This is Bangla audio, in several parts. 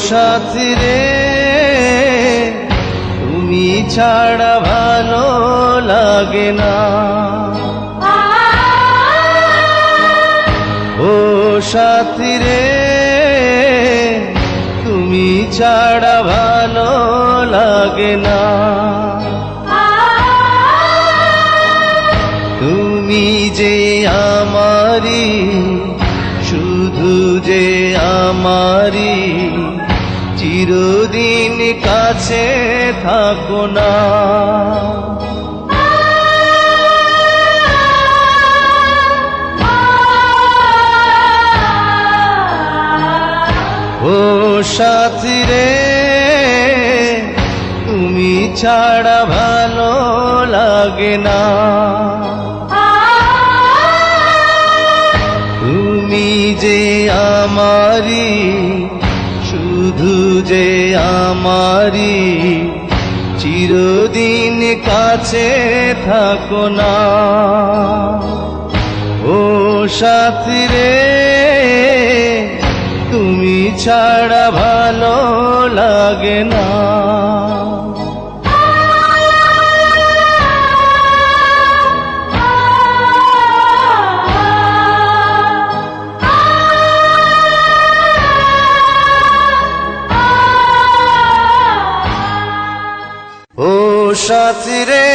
সাথী রে তুমি ছাড়া ভালো লাগে না। ও সাথী রে তুমি ছাড়া ভালো লাগে না। তুমি যে আমারি, শুধু যে আমারি, চিরদিন কাছে থাকো না। ও সাথী রে তুমি ছাড়া ভালো লাগে না। তুমি যে আমারি, শুধু যে আমারি, চিরদিন কাছে থাকো না। ও সাথী রে তুমি ছাড়া ভালো লাগে না। ও সাথী রে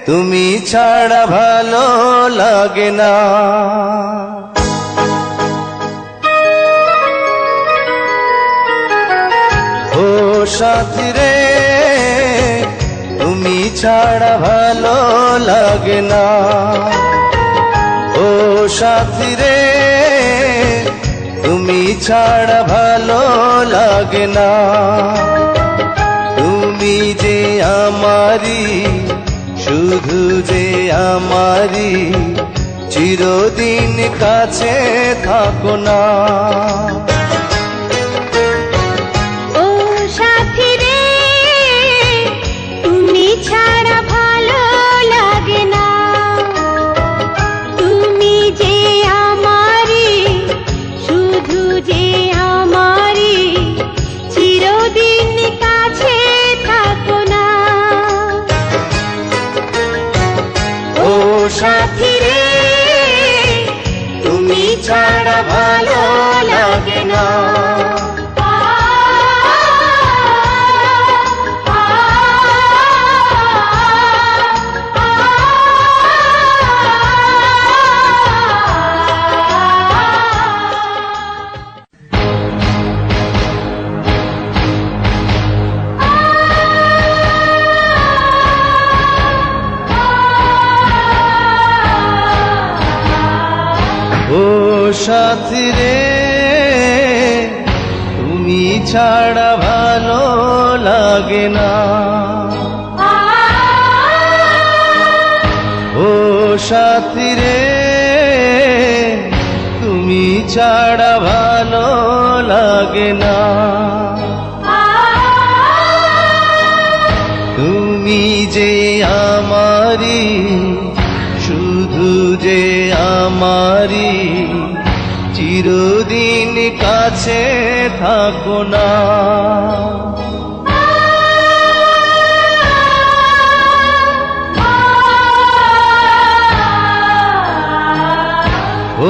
তুমি ছাড়া ভালো লাগে না। ও সাথী রে তুমি ছাড়া ভালো লাগে না। ও সাথী রে তুমি ছাড়া ভালো লাগে না। তুমি যে আমারি, শুধু যে আমারি, চিরদিন কাছে থাকো না। ও সাথী রে তুমি ছাড়া ভালো লাগে না। তুমি যে আমারি, শুধু যে আমারি, চিরদিন কাছে থাকো না। ও সাথী রে তুমি ছাড়া ভালো লাগে না। ও সাথী রে তুমি ছাড়া ভালো লাগে না। ও সাথী রে তুমি ছাড়া ভালো লাগে না। তুমি যে আমারি, শুধু যে আমারি, চিরদিন কাছে থাকো না।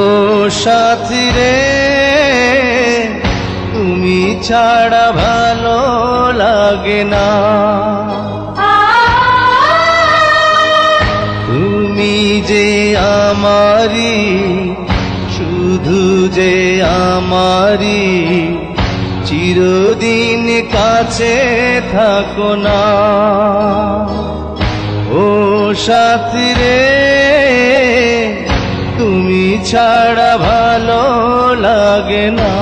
ও সাথী রে তুমি ছাড়া ভালো লাগে না। তুমি যে আমারি, শুধু যে আমারি, চিরদিন কাছে থাকো না। ও সাথী রে তুমি ছাড়া ভালো লাগে না।